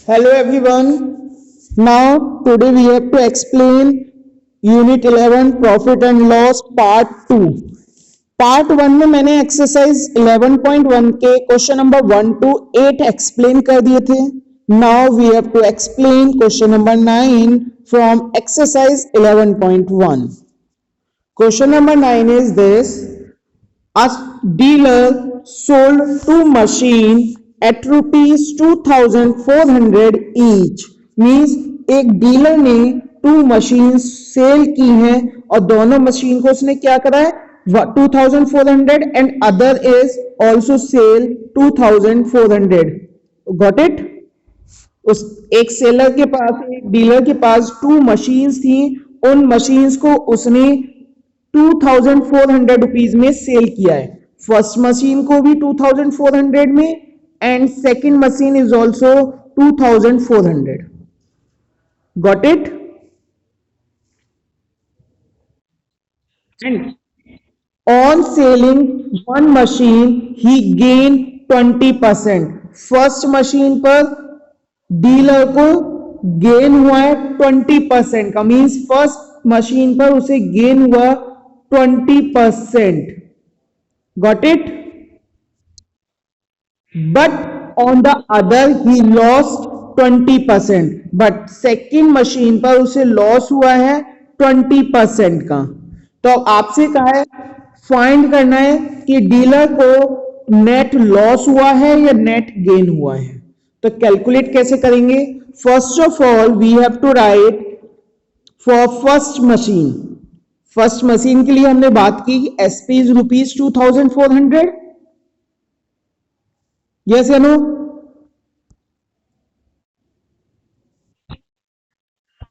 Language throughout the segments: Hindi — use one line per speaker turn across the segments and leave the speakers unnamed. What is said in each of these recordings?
Hello everyone. Now today we have to explain Unit 11 Profit and Loss Part 2. Part 1 में मैंने एक्सरसाइज 11.1 के क्वेश्चन नंबर 1 to 8 एक्सप्लेन कर दिए थे. Now we have to explain question number 9 from exercise 11.1. Question number 9 is this. A dealer sold two machines at rupees 2,400 each. Means एक डीलर ने टू मशीन सेल की हैं और दोनों मशीन को उसने क्या करा है 2,400 and other is also sell 2,400. Got it. उस एक सेलर के पास एक डीलर के पास टू मशीन्स थी. उन मशीन्स को उसने 2,400 रुपीज में सेल किया है. फर्स्ट मशीन को भी 2,400 में and second machine is also 2,400. Got it. And on selling one machine he gain 20%. First machine पर डीलर को गेन हुआ है 20% का. मीन्स फर्स्ट मशीन पर उसे गेन हुआ 20%. Got it? But on the other he lost 20%. But second machine पर उसे लॉस हुआ है 20% का. तो आपसे कहा है फाइंड करना है कि डीलर को नेट लॉस हुआ है या नेट गेन हुआ है. तो कैलकुलेट कैसे करेंगे. First of all we have to write for first machine. First machine के लिए हमने बात की एसपी इज रुपीज 2,400. यस या no.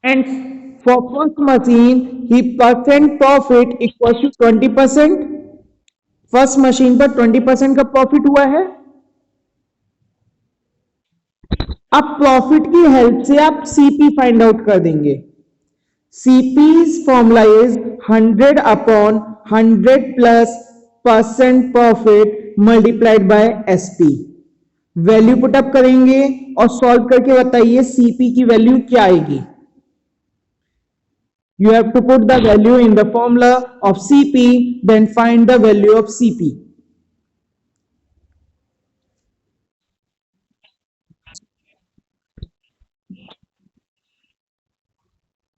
And for first machine ही percent profit equal to 20%. First machine पर 20% का प्रॉफिट हुआ है. अब प्रॉफिट की हेल्प से आप सीपी फाइंड आउट कर देंगे. CP's formula is 100 upon 100 plus percent profit multiplied by SP. Value put up करेंगे और सॉल्व करके बताइए CP की वैल्यू क्या आएगी. You have to put the value in the formula of CP, then find the value of CP.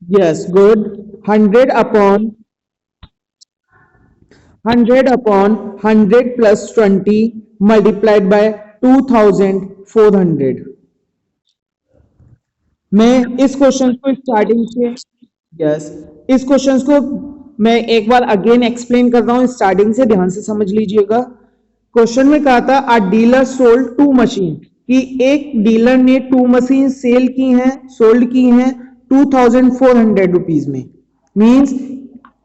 Yes, good. 100 upon 100 plus 20 multiplied by 2,400. मैं इस क्वेश्चन को स्टार्टिंग से इस क्वेश्चन को मैं एक बार अगेन एक्सप्लेन कर रहा हूं. स्टार्टिंग से ध्यान से समझ लीजिएगा. क्वेश्चन में कहा था a dealer sold two machine कि एक डीलर ने टू मशीन सेल की हैं सोल्ड की हैं 2,400 रुपीज में. Means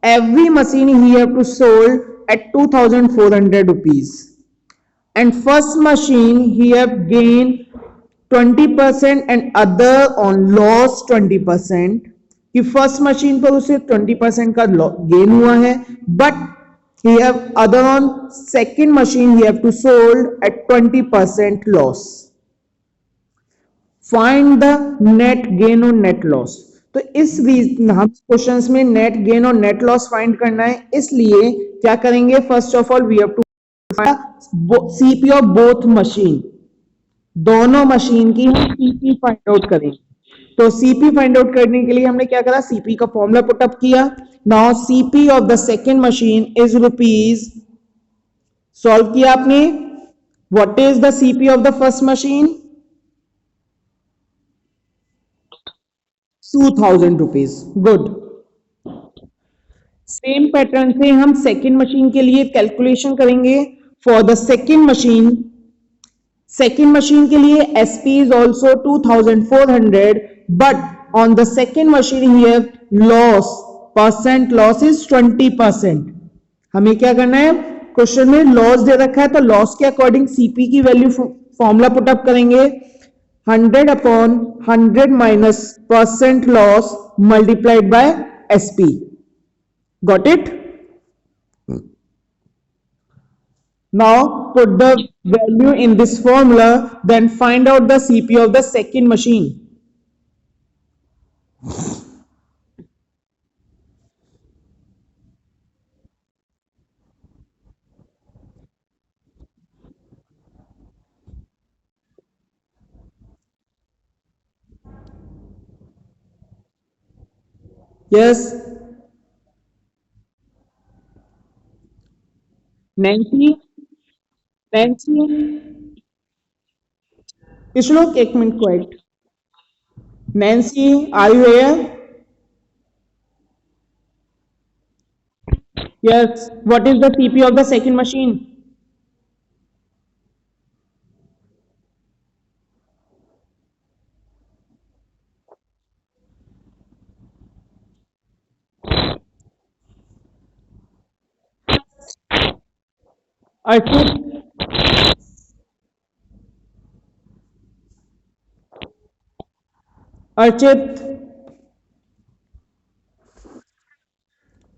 every machine he have to sold at 2,400 rupees. And first machine he have gained 20% and other on loss 20%. कि फर्स्ट मशीन पर उसे 20% का गेन हुआ है. But he have other on second machine he have to sold at 20% loss. Find the net gain or net loss. तो इस हम क्वेश्चंस में नेट गेन और नेट लॉस फाइंड करना है. इसलिए क्या करेंगे first of all we have to CP of both machine. दोनों मशीन की हम सीपी फाइंड आउट करेंगे. तो सीपी फाइंड आउट करने के लिए हमने क्या करा सीपी का फॉर्मूला पुटअप किया. Now CP of the second machine is rupees. Solve किया आपने. What is the CP of the first machine 2,000 rupees. Good. Same pattern से हम सेकेंड मशीन के लिए कैलकुलेशन करेंगे. फॉर द सेकेंड मशीन के लिए SP is also 2,400 but on the second machine here loss percent loss is 20%. हमें क्या करना है क्वेश्चन में लॉस दे रखा है तो लॉस के अकॉर्डिंग सीपी की वैल्यू फॉर्मूला पुटअप करेंगे. 100 upon 100 minus percent loss multiplied by SP. Got it? Now put the value in this formula, then find out the CPU of the second machine. Yes, Nancy, Nancy, Ishlook, एक minute quite. Nancy, are you here? Yes. What is the CPU of the second machine? Archit, Archit,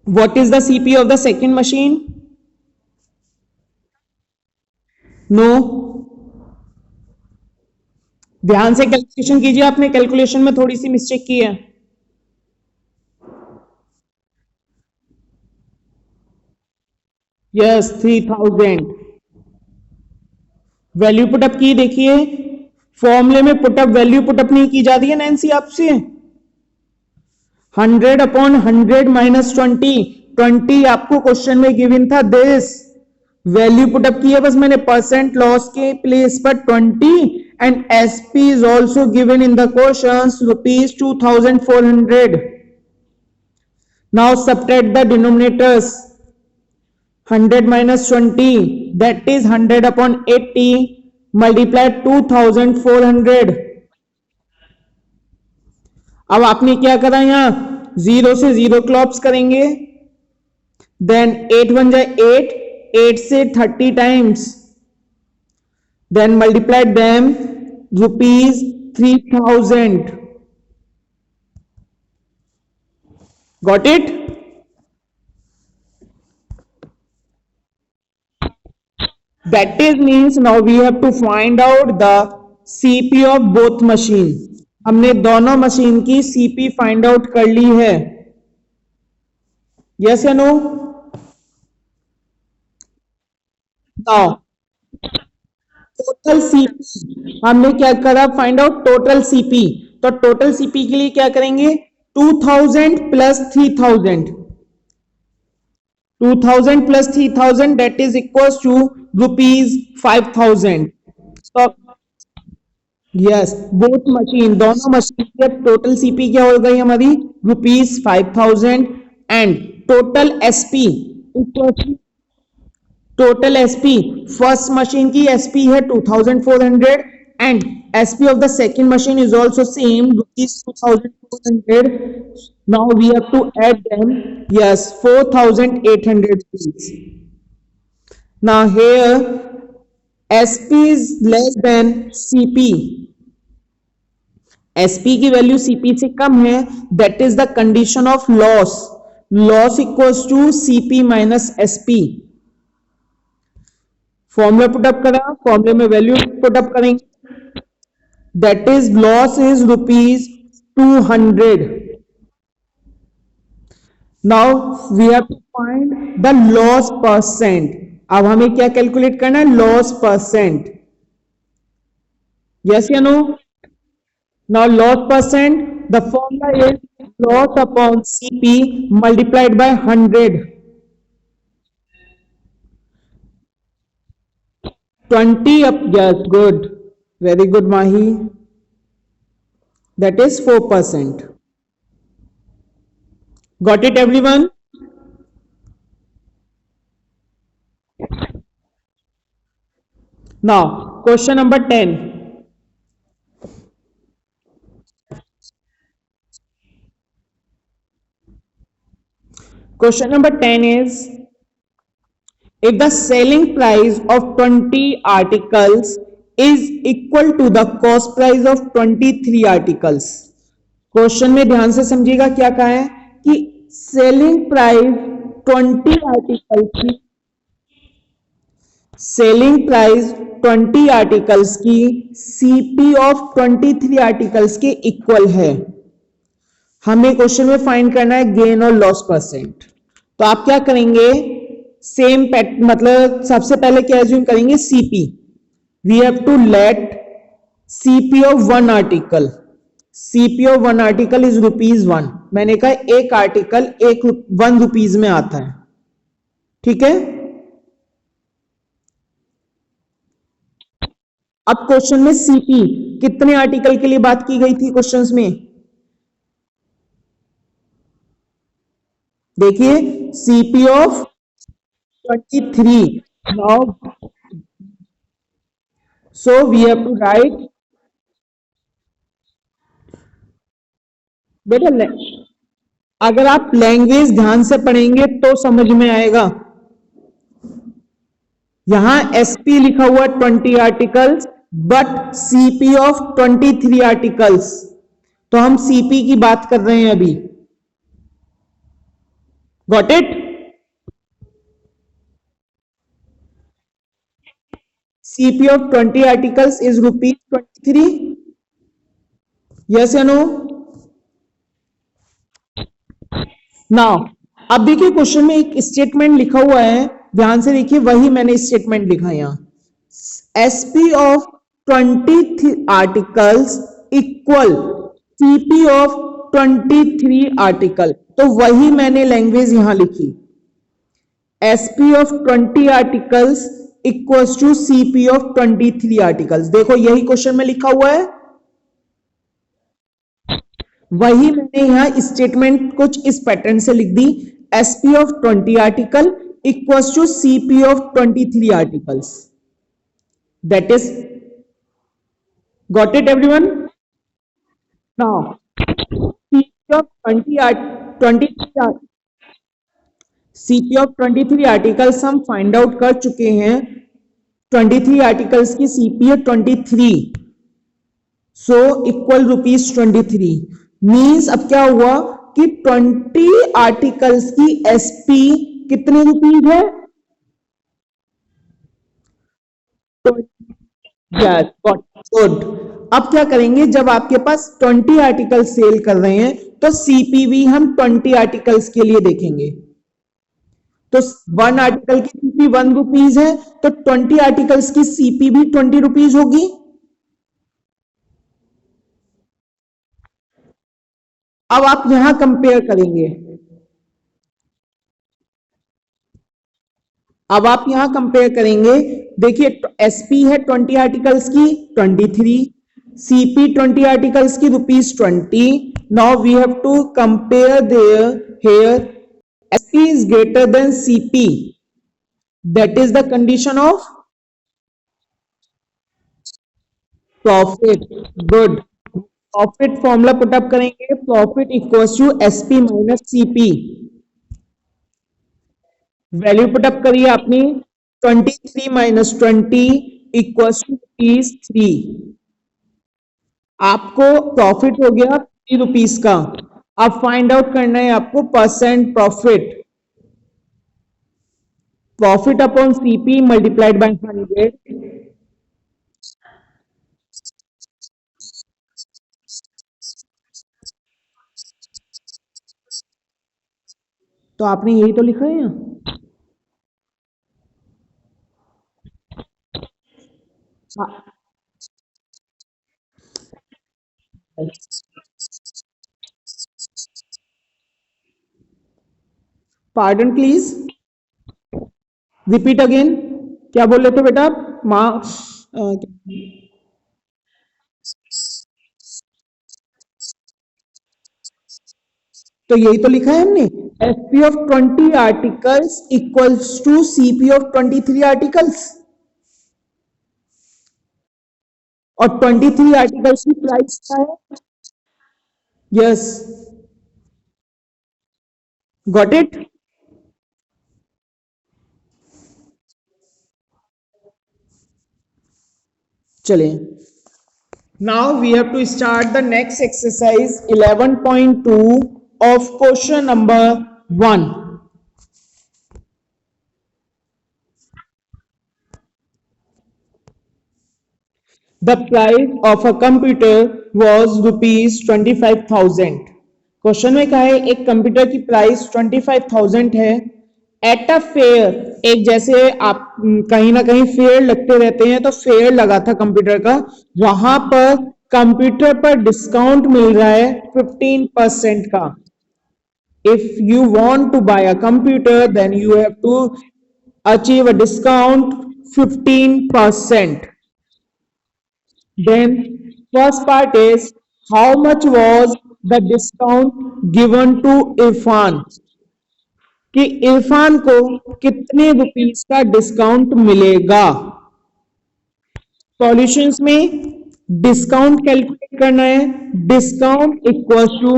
what is the CPU of the second machine? No. ध्यान से कैलकुलेशन कीजिए, आपने कैलकुलेशन में थोड़ी सी मिस्टेक की है. यस 3000. वैल्यू पुटअप की, देखिए फॉर्मूले में पुटअप वैल्यू पुटअप नहीं की जाती है नैन्सी आपसे. 100 अपॉन 100 माइनस 20 आपको क्वेश्चन में गिवन था दिस. वैल्यू पुटअप की है बस मैंने परसेंट लॉस के प्लेस पर 20 and SP is also given in the question ₹2400. Now subtract the denominators. 100 minus 20, that is 100 upon 80 multiplied 2400. अब आपने क्या करा, यहां 0 से 0 क्लॉप्स करेंगे, देन 8 बन जाए 8, 8 से 30 times, then multiplied them ₹3000. Got it? That is means now we have to find out the CP of both machine. हमने दोनों मशीन की CP फाइंड आउट कर ली है. यस या नो? नाउ टोटल CP हमने क्या करा, फाइंड आउट टोटल CP. तो टोटल CP के लिए क्या करेंगे, 2000 plus 3000. 2000 plus 3000 that is equals to ₹5000. So yes, both machine, दोनों मशीन की टोटल सीपी क्या हो गई हमारी, ₹5000. And total SP, total SP first machine की एसपी है 2400 and SP of the second machine is also same ₹2400. Now we have to add them. Yes, 4800 rupees. Now here SP is less than CP. SP की वैल्यू CP से कम है, that is the condition of loss. Loss equals to CP minus SP. Formula put up करा, फॉर्मूले में वैल्यू पुटअप करेंगे, that is loss is ₹200. Now we have to find the loss percent. अब हमें क्या कैलकुलेट करना है, लॉस परसेंट. यस या no? Now loss percent, the formula is loss upon CP multiplied by 100. 20 up, yes, good, very good Mahi, that is 4%. Got it everyone? Now question number 10. Question number 10 is, if the selling price of 20 articles is equal to the cost price of 23 articles. Question में ध्यान से समझिएगा क्या कहा है कि सेलिंग प्राइस 20 आर्टिकल की, सेलिंग प्राइस 20 आर्टिकल्स की सीपी ऑफ 23 आर्टिकल्स के इक्वल है। हमें क्वेश्चन में फाइंड करना है गेन और लॉस परसेंट। तो आप क्या करेंगे, सेम मतलब सबसे पहले क्या एज्यूम करेंगे, CP. We have to let CP of one article, CP of one article is ₹1। मैंने कहा एक आर्टिकल एक ₹1 में आता है, ठीक है। अब क्वेश्चन में सीपी कितने आर्टिकल के लिए बात की गई थी क्वेश्चंस में, देखिए CP of 23। Now so we have to write, बेटा अगर आप लैंग्वेज ध्यान से पढ़ेंगे तो समझ में आएगा। यहां एसपी लिखा हुआ 20 articles but CP of 23 articles, तो हम सीपी की बात कर रहे हैं अभी। Got it. CP of 20 articles is ₹23। Yes या नो। नाउ अब देखिए क्वेश्चन में एक स्टेटमेंट लिखा हुआ है, ध्यान से देखिए, वही मैंने स्टेटमेंट लिखा यहां, SP of 20 articles equal CP of 23 article. तो वही मैंने लैंग्वेज यहां लिखी, SP of 20 articles equals to CP of 23 articles. देखो यही क्वेश्चन में लिखा हुआ है, वही मैंने यहां स्टेटमेंट कुछ इस पैटर्न से लिख दी, SP of 20 article equals to CP of 23 articles. That is, got it everyone. Now CP of 23 articles हम फाइंड आउट कर चुके हैं। 23 आर्टिकल्स की सीपी है 23, सो इक्वल ₹23। मीन्स अब क्या हुआ कि 20 आर्टिकल्स की एसपी कितने रुपीज है, गुड। अब क्या करेंगे, जब आपके पास 20 आर्टिकल सेल कर रहे हैं तो सीपीवी हम 20 आर्टिकल्स के लिए देखेंगे। तो 1 आर्टिकल की सीपी ₹1 है, तो 20 आर्टिकल्स की सीपी भी ₹20 होगी। अब आप यहां कंपेयर करेंगे, अब आप यहां कंपेयर करेंगे, देखिए एसपी है 20 आर्टिकल्स की 23, सीपी 20 आर्टिकल्स की ₹20। Now we have to compare there here, SP is greater than CP, that is the condition of profit. Good. Profit formula put up करेंगे, profit equals to SP minus CP. Value put up करिए आपने, 23 माइनस 20 इक्वल्स टू ₹3। आपको प्रॉफिट हो गया ₹3 का। अब फाइंड आउट करना है आपको percent profit, profit upon CP multiplied by 100। तो आपने यही तो लिखा है यहाँ। Pardon please, repeat again. क्या बोल रहे थे बेटा आप, मार्क्स? तो यही तो लिखा है हमने, SP of 20 articles equals to CP of 23 articles, और 23 आर्टिकल्स की प्राइस क्या है। Yes, got it. चलिए, now we have to start the next exercise 11.2 of question number 1. The price of a computer was rupees 25,000. Question में कहा है एक कंप्यूटर की प्राइस 25,000 है एट अ फेयर। एक जैसे आप कहीं ना कहीं फेयर लगते रहते हैं तो फेयर लगा था कंप्यूटर का, वहां पर कंप्यूटर पर डिस्काउंट मिल रहा है 15% का। If you want to buy a computer, then you have to achieve a discount 15%. Then first part is how much was the discount given to Irfan, कि इरफान को कितने रुपीस का डिस्काउंट मिलेगा। सॉल्यूशंस में डिस्काउंट कैलकुलेट करना है। Discount equal to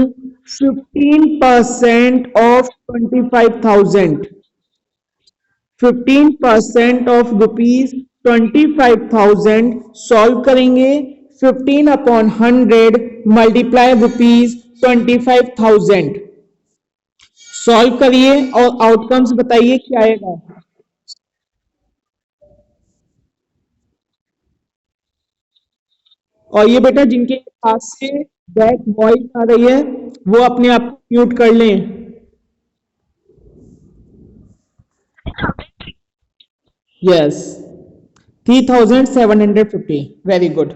15% of 25,000। 15% of rupees 25,000 solve करेंगे। 15/100 मल्टीप्लाई रुपीज 25,000। सॉल्व करिए और आउटकम्स बताइए क्या आएगा। और ये बेटा जिनके पास से बैक वॉइस आ रही है वो अपने आप को म्यूट कर लें। Yes, 3,750। Very good.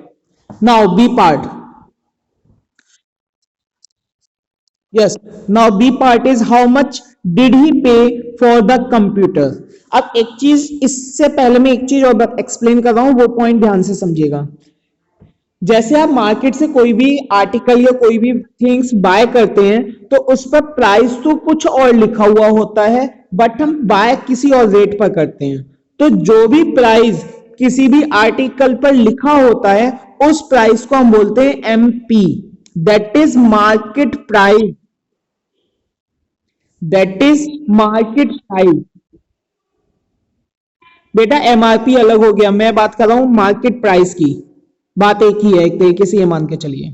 Now B part. Yes, now B part is how much did he pay for the computer. अब एक चीज इससे पहले मैं एक चीज और एक्सप्लेन कर रहा हूं, वो पॉइंट ध्यान से समझिएगा। जैसे आप मार्केट से कोई भी आर्टिकल या कोई भी थिंग्स बाय करते हैं तो उस पर प्राइस तो कुछ और लिखा हुआ होता है, बट हम बाय किसी और रेट पर करते हैं। तो जो भी प्राइस किसी भी आर्टिकल पर लिखा होता है उस प्राइस को हम बोलते हैं MP, that is market price. That is market price. बेटा एमआरपी अलग हो गया, मैं बात कर रहा हूं मार्केट प्राइस की। बात एक ही है, एक तरीके से ये मान के चलिए,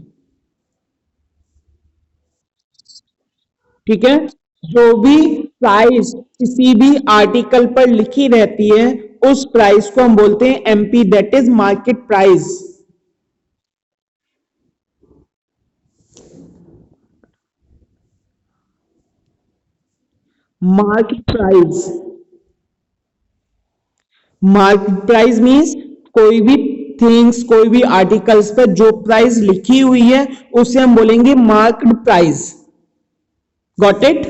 ठीक है। जो भी प्राइस किसी भी आर्टिकल पर लिखी रहती है उस प्राइस को हम बोलते हैं MP, that is market price. Market price. Market price means कोई भी थिंग्स कोई भी आर्टिकल्स पर जो प्राइस लिखी हुई है उसे हम बोलेंगे market price. Got it.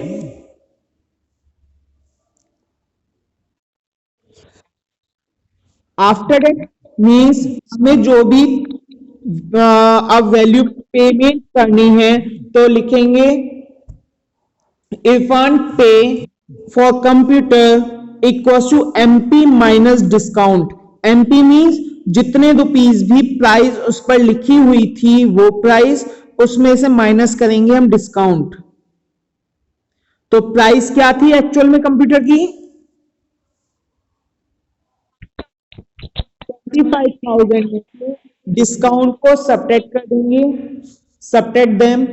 After it means हमें जो भी अब वैल्यू पेमेंट करनी है तो लिखेंगे इरफान पे for computer equals to MP minus discount. MP means जितने रुपीस भी प्राइस उस पर लिखी हुई थी वो प्राइस, उसमें से माइनस करेंगे हम डिस्काउंट। तो प्राइस क्या थी एक्चुअल में कंप्यूटर की 25,000। डिस्काउंट को सब्ट्रैक्ट कर देंगे, सब्ट्रैक्ट देम।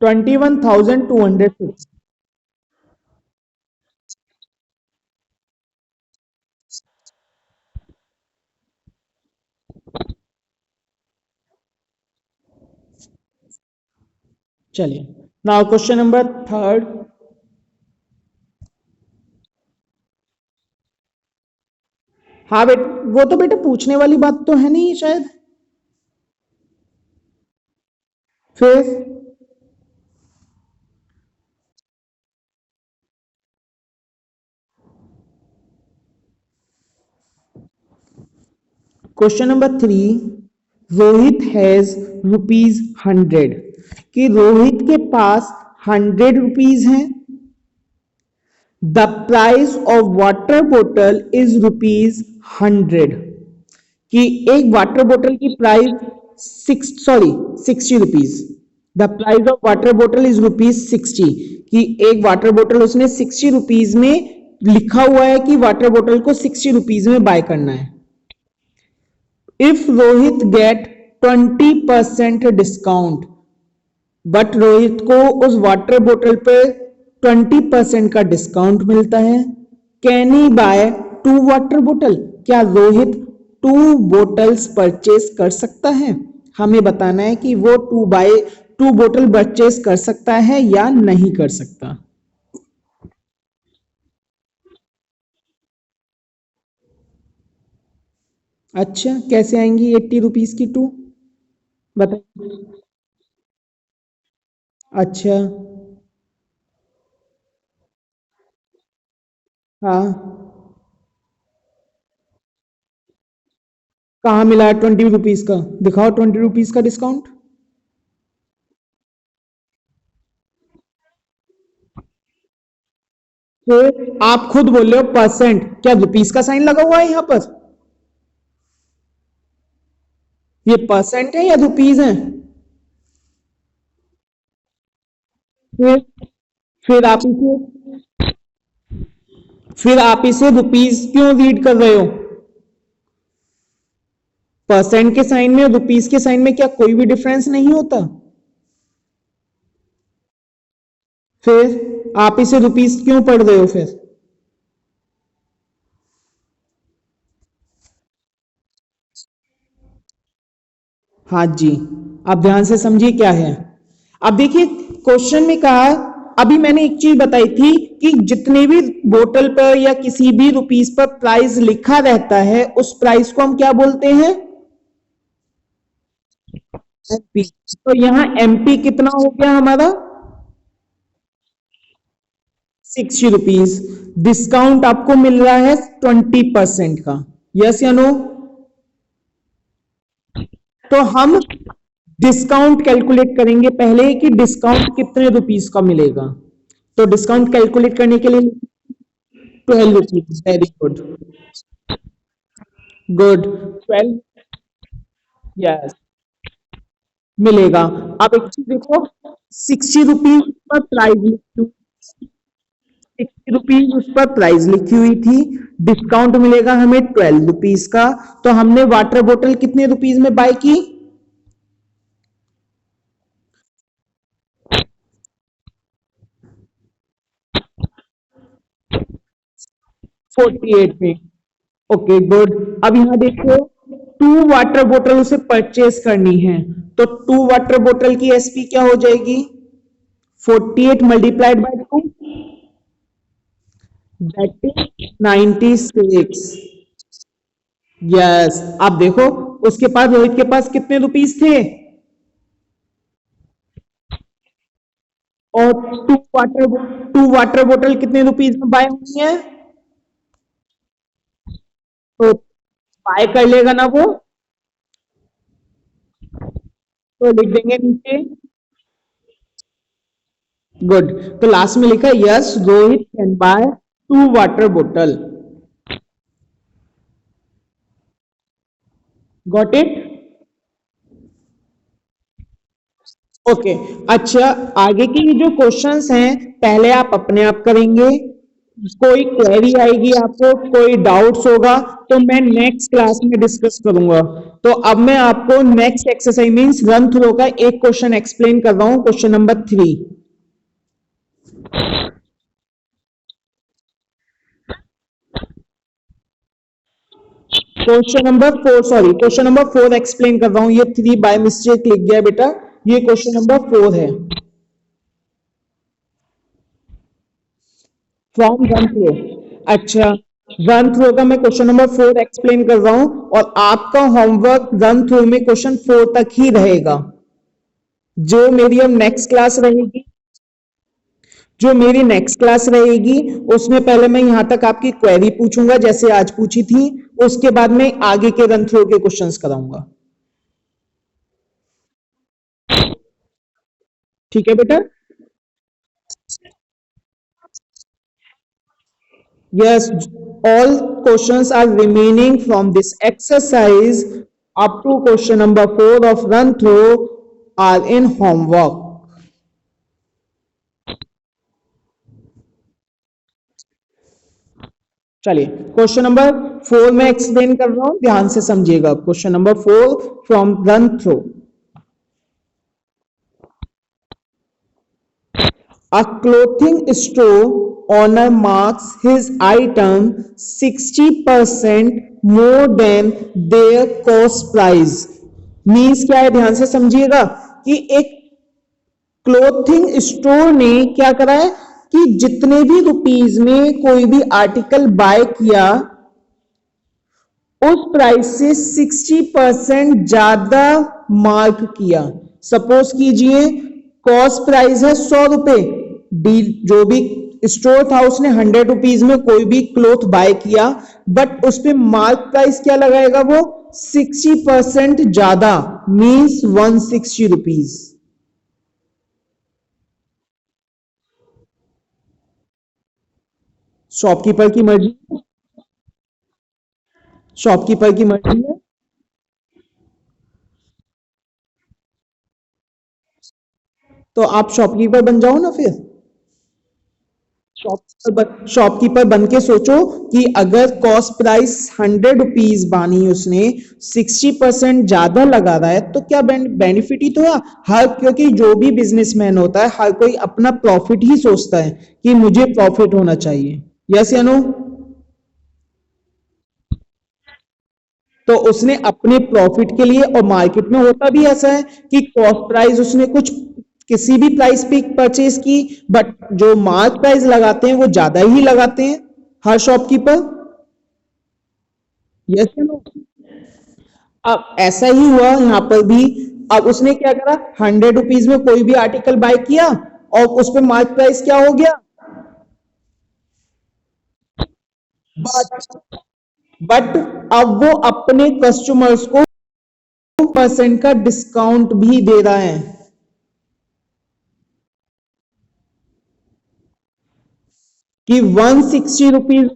21,206। चलिए नाउ क्वेश्चन नंबर थर्ड। हाँ बेटा, वो तो बेटा पूछने वाली बात तो है नहीं शायद। फिर क्वेश्चन नंबर 3, रोहित हैज ₹100, कि रोहित के पास 100 रुपीज हैं। द प्राइस ऑफ वाटर बोतल इज ₹100, कि एक वाटर बोतल की price 60 rupees. The price of water बोतल इज ₹60, कि एक वाटर बोतल उसने 60 रुपीज में लिखा हुआ है कि वाटर बोतल को 60 रुपीज में बाय करना है। If Rohit get 20% discount, but Rohit को उस वाटर बोतल पे 20% का डिस्काउंट मिलता है, कैन ही बाय 2 वाटर बोतल, क्या रोहित 2 बोतल्स परचेज कर सकता है? हमें बताना है कि वो 2 बोतल परचेज कर सकता है या नहीं कर सकता। अच्छा, कैसे आएंगी 80 रुपीज की 2? बताइए। अच्छा। हाँ, कहाँ मिला 20 रुपीज का? दिखाओ 20 रुपीज का डिस्काउंट। तो आप खुद बोल रहे हो परसेंट, क्या रुपीज का साइन लगा हुआ है यहाँ पर? ये परसेंट है या रुपीज है? फिर फिर आप इसे फिर आप इसे रुपीज क्यों रीड कर रहे हो? परसेंट के साइन में और रुपीज के साइन में क्या कोई भी डिफरेंस नहीं होता? फिर आप इसे रुपीज क्यों पढ़ रहे हो फिर? हाँ जी, आप ध्यान से समझिए क्या है। अब देखिए, क्वेश्चन में कहा, अभी मैंने एक चीज बताई थी कि जितने भी बोतल पर या किसी भी रुपीस पर प्राइस लिखा रहता है उस प्राइस को हम क्या बोलते हैं? एमपी। तो यहाँ एमपी कितना हो गया हमारा? 60 रुपीज। डिस्काउंट आपको मिल रहा है 20% का। यस या नो? तो हम डिस्काउंट कैलकुलेट करेंगे पहले कि डिस्काउंट कितने रुपीस का मिलेगा। तो डिस्काउंट कैलकुलेट करने के लिए 12 rupees. Very good. Good. 12। Yes, मिलेगा। अब एक चीज देखो, 60 रुपीज पर प्राइस लिखी, 60 रुपीज उस पर प्राइस लिखी हुई थी, डिस्काउंट मिलेगा हमें 12 रुपीज का। तो हमने वाटर बोतल कितने रुपीज में बाय की? 48 में। Okay, good. अब यहां देखो, 2 वाटर बोतल उसे परचेज करनी है, तो 2 वाटर बोतल की एसपी क्या हो जाएगी? 48 multiplied by 2, that is 96। Yes. अब देखो, उसके पास, रोहित के पास कितने रुपीस थे? और टू वाटर बोतल कितने रुपीज में बाय होनी है? तो बाय कर लेगा ना वो, तो लिख देंगे नीचे। गुड। तो लास्ट में लिखा, yes Rohit can buy 2 water बोतल। Got it? ओके। अच्छा, आगे की जो क्वेश्चंस हैं पहले आप अपने आप करेंगे, कोई क्वेरी आएगी आपको, कोई डाउट्स होगा तो मैं नेक्स्ट क्लास में डिस्कस करूंगा। तो अब मैं आपको next exercise means run through का एक क्वेश्चन एक्सप्लेन कर रहा हूं, question number 3। Question number 4 explain कर रहा हूं, ये 3 बाय मिस्टेक लिख गया बेटा, ये क्वेश्चन नंबर 4 है फ्रॉम रन थ्रो। अच्छा, रन थ्रो का मैं क्वेश्चन नंबर 4 एक्सप्लेन कर रहा हूं, और आपका होमवर्क रन थ्रो में क्वेश्चन 4 तक ही रहेगा। जो मेरी अब नेक्स्ट क्लास रहेगी जो मेरी नेक्स्ट क्लास रहेगी उसमें पहले मैं यहां तक आपकी क्वेरी पूछूंगा जैसे आज पूछी थी, उसके बाद में आगे के रन थ्रो के क्वेश्चंस कराऊंगा। ठीक है बेटा? Yes, all questions are remaining from this exercise up to question number 4 of run through are in homework. चलिए, क्वेश्चन नंबर 4 में एक्सप्लेन कर रहा हूं, ध्यान से समझिएगा। Question number 4 from run through. A clothing store owner marks his item 60% more than their cost price. Means क्या है, ध्यान से समझिएगा कि एक क्लोथिंग स्टोर ने क्या करा है कि जितने भी रुपीज में कोई भी आर्टिकल बाय किया उस प्राइस से 60% ज्यादा मार्क किया। सपोज कीजिए कॉस्ट प्राइस है 100 रुपए, डील जो भी स्टोर था उसने 100 रुपीज में कोई भी क्लोथ बाय किया, बट उस पे मार्क प्राइस क्या लगाएगा वो 60% ज्यादा, मीन्स 160 रुपीज। शॉपकीपर की मर्जी, शॉपकीपर की मर्जी है। तो आप शॉपकीपर बन जाओ ना फिर। शॉपकीपर बन के सोचो कि अगर कॉस्ट प्राइस 100 रुपीज बानी, उसने 60% ज्यादा लगा रहा है तो क्या बेनिफिट ही तो है हर, क्योंकि जो भी बिजनेसमैन होता है हर कोई अपना प्रॉफिट ही सोचता है कि मुझे प्रॉफिट होना चाहिए। यस या नो? तो उसने अपने प्रॉफिट के लिए, और मार्केट में होता भी ऐसा है कि कॉस्ट प्राइस उसने कुछ किसी भी प्राइस पे परचेज की, बट जो मार्क प्राइस लगाते हैं वो ज्यादा ही लगाते हैं हर शॉपकीपर। यस या नो? अब ऐसा ही हुआ यहाँ पर भी। अब उसने क्या करा, 100 रुपीज में कोई भी आर्टिकल बाय किया और उस पर मार्क प्राइस क्या हो गया, बट बट अब वो अपने कस्टमर्स को 10% का डिस्काउंट भी दे रहा है कि 160 रुपीज।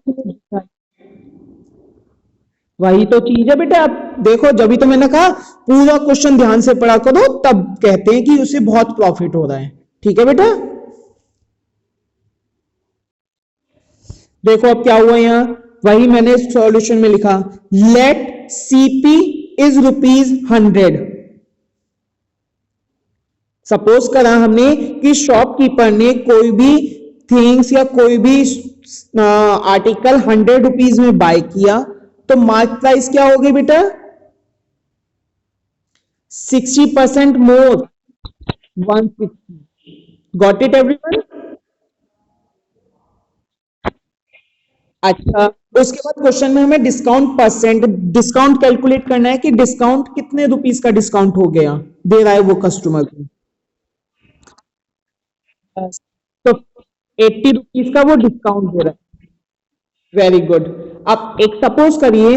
वही तो चीज है बेटा। आप देखो, जब तो मैंने कहा पूरा क्वेश्चन ध्यान से पढ़ा करो, तब कहते हैं कि उसे बहुत प्रॉफिट हो रहा है। ठीक है बेटा? देखो अब क्या हुआ यहाँ, वही मैंने सॉल्यूशन में लिखा, let CP is rupees 100। Suppose करा हमने कि शॉपकीपर ने कोई भी थिंग्स या कोई भी आर्टिकल 100 रुपीज में बाय किया, तो मार्क प्राइस क्या होगी बेटा, 60% मोर, 160। Got it everyone? अच्छा, उसके बाद क्वेश्चन में हमें डिस्काउंट परसेंट, डिस्काउंट कैलकुलेट करना है कि डिस्काउंट कितने रुपीज का डिस्काउंट हो गया, दे रहा है वो कस्टमर को। तो 80 रुपीज का वो डिस्काउंट दे रहा है। Very good. अब एक सपोज करिए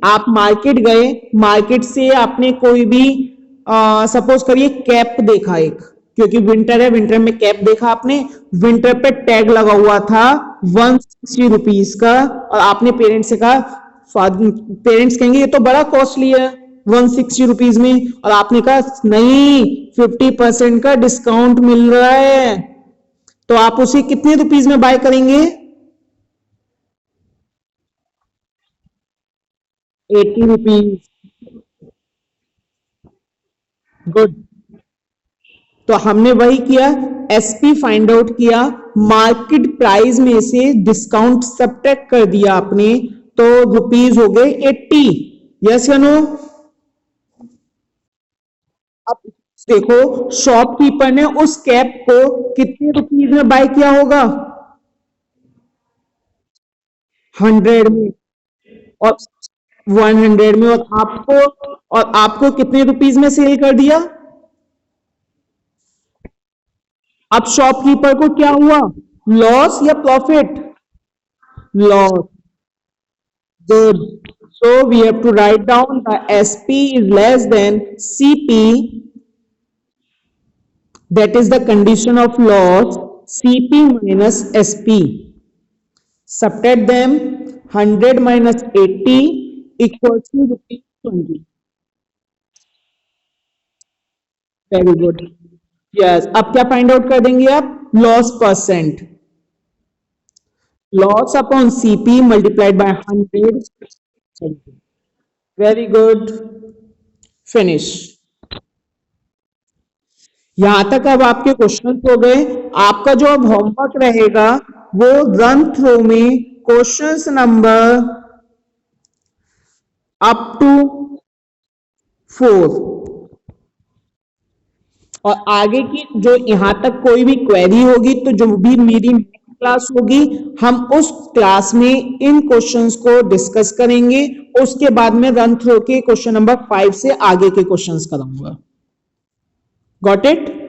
आप मार्केट गए, मार्केट से आपने कोई भी सपोज करिए कैप देखा एक, क्योंकि विंटर है, विंटर में कैप देखा आपने, विंटर पे टैग लगा हुआ था 160 रुपीज का, और आपने पेरेंट्स से कहा, पेरेंट्स कहेंगे ये तो बड़ा कॉस्टली है 160 रुपीज में, और आपने कहा नहीं 50% का डिस्काउंट मिल रहा है, तो आप उसे कितने रुपीज में बाय करेंगे, 80 रुपीज। गुड। तो हमने वही किया, एसपी फाइंड आउट किया, मार्केट प्राइस में से डिस्काउंट सब्ट्रैक्ट कर दिया आपने, तो रुपीज हो गए 80। यस या नो? अब देखो शॉपकीपर ने उस कैप को कितने रुपीज में बाय किया होगा, 100 में, और 100 में, और आपको कितने रुपीज में सेल कर दिया। अब शॉपकीपर को क्या हुआ, लॉस या profit, loss. Good. So we have to write down the SP is less than CP, that is the condition of loss, CP minus SP. Subtract them, 100 minus 80 equals to ₹20. Very good. Yes, अब क्या फाइंड आउट कर देंगे आप, loss percent, loss upon CP multiplied by 100 very good, finish. यहां तक अब आपके क्वेश्चन हो गए। आपका जो अब होमवर्क रहेगा वो रन थ्रू में क्वेश्चंस नंबर अप टू 4 और आगे की जो यहां तक कोई भी क्वेरी होगी तो जो भी मेरी क्लास होगी हम उस क्लास में इन क्वेश्चंस को डिस्कस करेंगे। उसके बाद में रन थ्रू के क्वेश्चन नंबर 5 से आगे के क्वेश्चंस करूंगा। Got it?